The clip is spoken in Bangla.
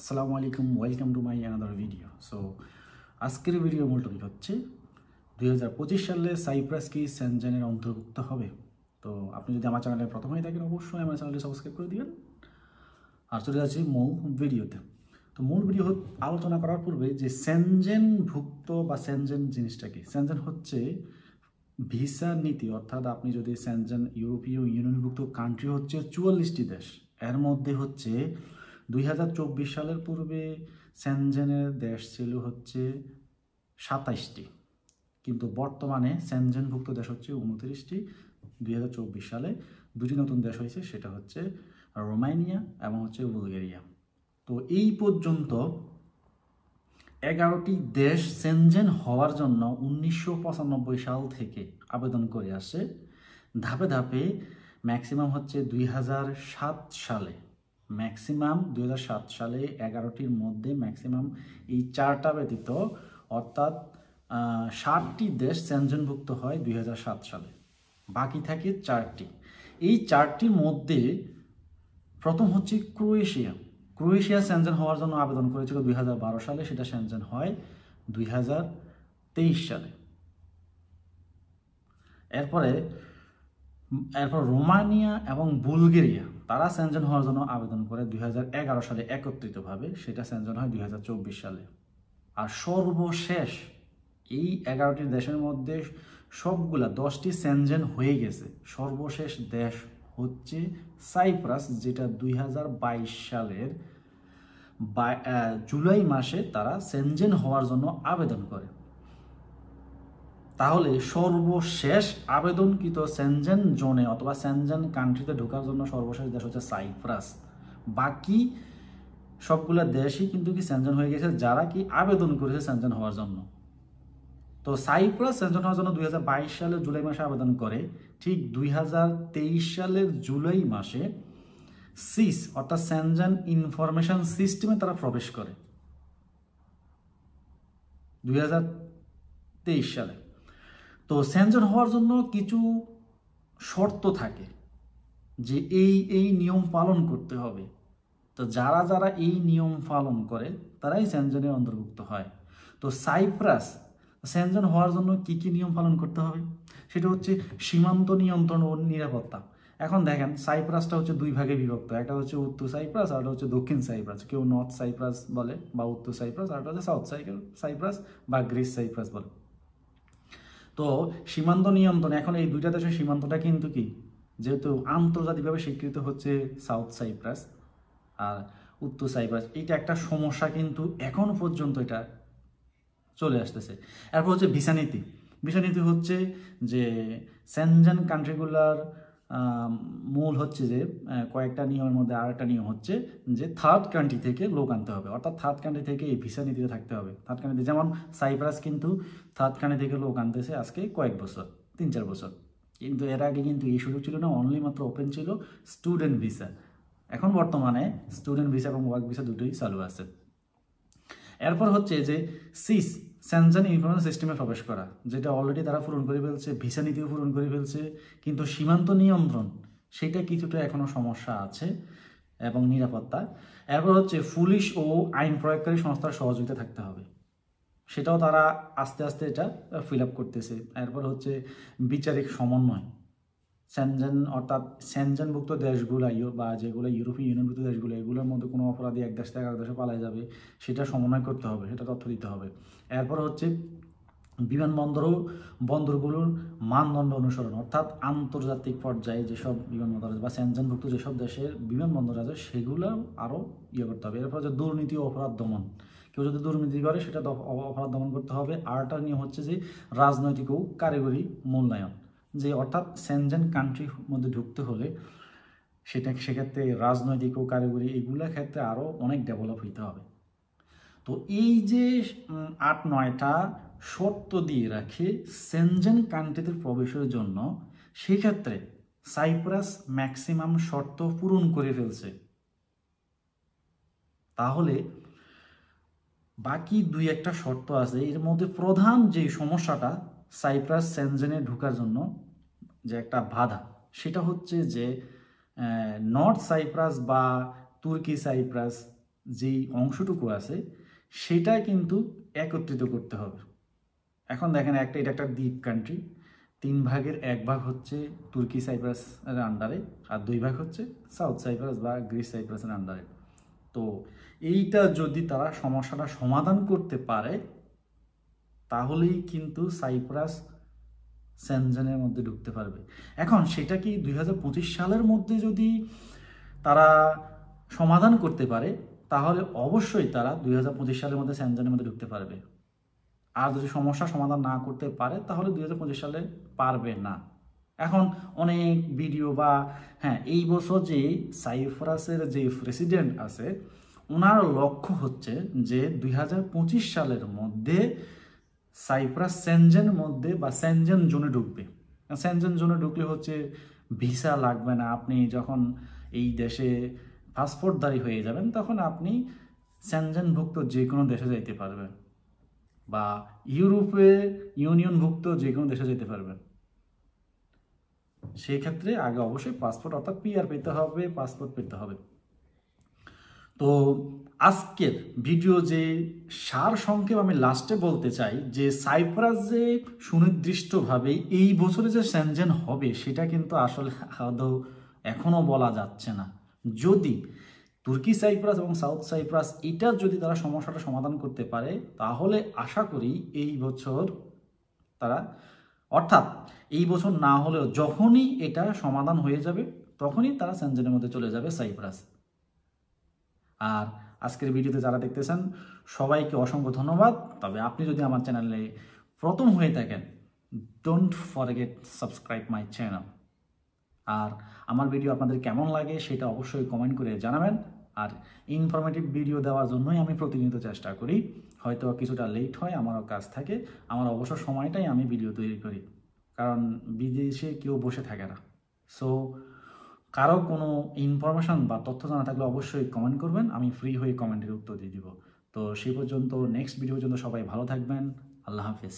আসসালামু আলাইকুম, welcome to my another video. So আজকের ভিডিও মূল টপিক হচ্ছে 2025 সালে সাইপ্রাস কি সেনজেনের অন্তর্ভুক্ত হবে। তো আপনি যদি আমার চ্যানেলে প্রথম হয়ে থাকেন অবশ্যই আমার চ্যানেলটি সাবস্ক্রাইব করে দিবেন। আর চলে যাচ্ছি মূল ভিডিওতে। তো মূল ভিডিও আলোচনা করার পূর্বে যে সেনজেনভুক্ত বা সেনজেন জিনিসটা কি। সেনজেন হচ্ছে ভিসা নীতি, অর্থাৎ আপনি যদি সেনজেন ইউরোপীয় ইউনিয়নভুক্ত কান্ট্রি হচ্ছে 44টি দেশ, এর মধ্যে হচ্ছে 2024 সালের পূর্বে সেনজেনের দেশ ছিল হচ্ছে 27টি, কিন্তু বর্তমানে সেনজেনভুক্ত দেশ হচ্ছে 29টি। 2024 সালে দুটি নতুন দেশ হয়েছে, সেটা হচ্ছে রোমানিয়া এবং হচ্ছে বুলগেরিয়া। তো এই পর্যন্ত 11টি দেশ সেনজেন হওয়ার জন্য 1995 সাল থেকে আবেদন করে আসে। ধাপে ধাপে ম্যাক্সিমাম হচ্ছে 2007 সালে, ম্যাক্সিমাম 2007 সালে 11টির মধ্যে ম্যাক্সিমাম এই চারটা ব্যতীত অর্থাৎ 60টি দেশ সেনজেনভুক্ত হয় 2007 সালে, বাকি থাকে 4টি। এই 4টির মধ্যে প্রথম হচ্ছে ক্রোয়েশিয়া। ক্রোয়েশিয়া সেনজেন হওয়ার জন্য আবেদন করেছিল 2012 সালে, সেটা সেনজেন হয় 2023 সালে। এরপর রোমানিয়া এবং বুলগেরিয়া তারা সেনজেন হওয়ার জন্য আবেদন করে 2011 সালে একত্রিতভাবে, সেটা সেনজেন হয় 2024 সালে। আর সর্বশেষ এই 11টি দেশের মধ্যে সবগুলা 10টি সেনজেন হয়ে গেছে। সর্বশেষ দেশ হচ্ছে সাইপ্রাস, যেটা 2022 সালের জুলাই মাসে তারা সেনজেন হওয়ার জন্য আবেদন করে। তাহলে সর্বশেষ আবেদনকৃত সেনজেন জোনে অথবা সেনজেন কান্ট্রিতে ঢোকার জন্য সর্বশেষ দেশ হচ্ছে সাইপ্রাস। বাকি সবগুলো দেশই কিন্তু কি সেনজেন হয়ে গেছে, যারা কি আবেদন করেছে সেনজেন হওয়ার জন্য। তো সাইপ্রাস সেনজেন হওয়ার জন্য 2022 সালের জুলাই মাসে আবেদন করে। ঠিক 2023 সালের জুলাই মাসে সিস অর্থাৎ সেনজেন ইনফরমেশন সিস্টেমে তারা প্রবেশ করে 2023 সালে। তো সেনজেন হওয়ার জন্য কিছু শর্ত থাকে যে এই নিয়ম পালন করতে হবে। তো যারা যারা এই নিয়ম পালন করে তারাই সেনজেনের অন্তর্ভুক্ত হয়। তো সাইপ্রাস সেনজেন হওয়ার জন্য কি কি নিয়ম পালন করতে হবে, সেটা হচ্ছে সীমান্ত নিয়ন্ত্রণ ও নিরাপত্তা। এখন দেখেন সাইপ্রাসটা হচ্ছে দুই ভাগে বিভক্ত, একটা হচ্ছে উত্তর সাইপ্রাস আর হচ্ছে দক্ষিণ সাইপ্রাস। কেউ নর্থ সাইপ্রাস বলে বা উত্তর সাইপ্রাস, আর হচ্ছে সাউথ সাইপ্রাস বা গ্রিস সাইপ্রাস বলে। তো সীমান্ত নিয়ন্ত্রণ, এখন এই দুইটা দেশের সীমান্তটা কিন্তু কি, যেহেতু আন্তর্জাতিকভাবে স্বীকৃত হচ্ছে সাউথ সাইপ্রাস আর উত্তর সাইপ্রাস, এইটা একটা সমস্যা কিন্তু এখন পর্যন্ত এটা চলে আসতেছে। এরপর হচ্ছে ভিসা নীতি। ভিসা নীতি হচ্ছে যে সেনজেন কান্ট্রিগুলার মূল হচ্ছে যে কয়েকটা নিয়মের মধ্যে আরেকটা নিয়ম হচ্ছে যে থার্ড কান্ট্রি থেকে লোক আনতে হবে, অর্থাৎ থার্ড কান্ট্রি থেকে এই ভিসা নীতিতে থাকতে হবে। থার্ড কান্ট্রি যেমন সাইপ্রাস কিন্তু থার্ড কান্ট্রি থেকে লোক আনতেছে আজকে কয়েক বছর, 3-4 বছর, কিন্তু এর আগে কিন্তু এই সুযোগ ছিল না, অনলি মাত্র ওপেন ছিল স্টুডেন্ট ভিসা। এখন বর্তমানে স্টুডেন্ট ভিসা এবং ওয়ার্ক ভিসা দুটোই চালু আছে। এরপর হচ্ছে যে সিস সেনজেন ইনফরমেশন সিস্টেমে প্রবেশ করা, যেটা অলরেডি তারা পূরণ করে ফেলছে, ভিসা নীতিও পূরণ করে ফেলছে, কিন্তু সীমান্ত নিয়ন্ত্রণ সেটা কিছুটা এখনো সমস্যা আছে এবং নিরাপত্তা। এরপর হচ্ছে পুলিশ ও আইন প্রয়োগকারী সংস্থার সহযোগিতা থাকতে হবে, সেটাও তারা আস্তে আস্তে এটা ফিল আপ করতেছে। এরপর হচ্ছে বিচারিক সমন্বয়, সেনজেন অর্থাৎ সেনজেনভুক্ত দেশগুলো বা যেগুলো ইউরোপীয় ইউনিয়নভুক্ত দেশগুলো, এগুলোর মধ্যে কোনো অপরাধী এক দেশ থেকে আরেক দেশে পালাই যাবে, সেটা সমন্বয় করতে হবে, সেটা তথ্য দিতে হবে। এরপর হচ্ছে বন্দরগুলোর মানদণ্ড অনুসরণ, অর্থাৎ আন্তর্জাতিক পর্যায়ে যেসব বিমানবন্দর আছে বা সেনজেনভুক্ত যেসব দেশের বিমানবন্দর আছে সেগুলো আরও করতে হবে। এরপর হচ্ছে দুর্নীতি ও অপরাধ দমন, কেউ যদি দুর্নীতি করে সেটা অপরাধ দমন করতে হবে। আরেকটা নিয়ম হচ্ছে যে রাজনৈতিক ও কারিগরি মূল্যায়ন, যে অর্থাৎ সেনজেন কান্ট্রির মধ্যে ঢুকতে হলে সেক্ষেত্রে রাজনৈতিক ও কারিগরি এগুলোর ক্ষেত্রে আরও অনেক ডেভেলপ হইতে হবে। তো এই যে 8-9টা শর্ত দিয়ে রাখে সেনজেন কান্ট্রিতে প্রবেশের জন্য, সেক্ষেত্রে সাইপ্রাস ম্যাক্সিমাম শর্ত পূরণ করে ফেলছে। তাহলে বাকি 2-1টা শর্ত আছে, এর মধ্যে প্রধান যে সমস্যাটা সাইপ্রাস সেনজেনে ঢোকার জন্য যে একটা বাধা, সেটা হচ্ছে যে নর্থ সাইপ্রাস বা তুর্কি সাইপ্রাস যেই অংশটুকু আছে সেটা কিন্তু একত্রিত করতে হবে। এখন দেখেন এটা একটা দ্বীপ কান্ট্রি, 3 ভাগের 1 ভাগ হচ্ছে তুর্কি সাইপ্রাসের আন্ডারে, আর 2 ভাগ হচ্ছে সাউথ সাইপ্রাস বা গ্রিস সাইপ্রাসের আন্ডারে। তো এইটা যদি তারা সমস্যাটা সমাধান করতে পারে তাহলেই কিন্তু সাইপ্রাস সেনজেনের মধ্যে ঢুকতে পারবে। এখন সেটা কি 2025 সালের মধ্যে যদি তারা সমাধান করতে পারে তাহলে অবশ্যই তারা 2025 সালের মধ্যে সেনজেনের মধ্যে ঢুকতে পারবে। আর যদি সমস্যা সমাধান না করতে পারে তাহলে 2025 সালে পারবে না। এখন অনেক ভিডিও বা হ্যাঁ, এই বছর যে সাইপ্রাসের যে প্রেসিডেন্ট আছে ওনার লক্ষ্য হচ্ছে যে 2025 সালের মধ্যে সাইপ্রাস সেনজেন মধ্যে বা সেনজেন জোনে ঢুকবে। সেনজেন জোনে ঢুকলে হচ্ছে ভিসা লাগবে না, আপনি যখন এই দেশে পাসপোর্টধারী হয়ে যাবেন তখন আপনি সেনজেনভুক্ত যে কোনো দেশে যাইতে পারবেন বা ইউরোপে ইউনিয়নভুক্ত যে কোনো দেশে যেতে পারবেন। সেই ক্ষেত্রে আগে অবশ্যই পাসপোর্ট অর্থাৎ পিআর পেতে হবে, পাসপোর্ট পেতে হবে। তো আজকের ভিডিও যে সার সংক্ষেপ আমি লাস্টে বলতে চাই যে সাইপ্রাস যে সুনির্দিষ্টভাবে এই বছরে যে সেনজেন হবে সেটা কিন্তু আসলে আদৌ এখনও বলা যাচ্ছে না। যদি তুর্কি সাইপ্রাস এবং সাউথ সাইপ্রাস এটার যদি তারা সমস্যাটা সমাধান করতে পারে তাহলে আশা করি এই বছর তারা, অর্থাৎ এই বছর না হলেও যখনই এটা সমাধান হয়ে যাবে তখনই তারা সেনজেনের মধ্যে চলে যাবে সাইপ্রাস। আর আজকের ভিডিওতে যারা দেখতেছেন সবাইকে অসংখ্য ধন্যবাদ। তবে আপনি যদি আমার চ্যানেলে প্রথম হয়ে থাকেন don't forget subscribe my channel. আর আমার ভিডিও আপনাদের কেমন লাগে সেটা অবশ্যই কমেন্ট করে জানাবেন। আর ইনফরমেটিভ ভিডিও দেওয়ার জন্যই আমি প্রতিনিয়ত চেষ্টা করি, হয়তো কিছুটা লেট হয়, আমারও কাজ থাকে, আমার অবসর সময়টাই আমি ভিডিও তৈরি করি, কারণ বিদেশে কেউ বসে থাকে না। সো কারো কোনো ইনফরমেশন বা তথ্য জানা থাকলে অবশ্যই কমেন্ট করবেন, আমি ফ্রি হয়ে কমেন্টের উত্তর দিয়ে দিব। তো সেই পর্যন্ত নেক্সট ভিডিও পর্যন্ত সবাই ভালো থাকবেন। আল্লাহ হাফেজ।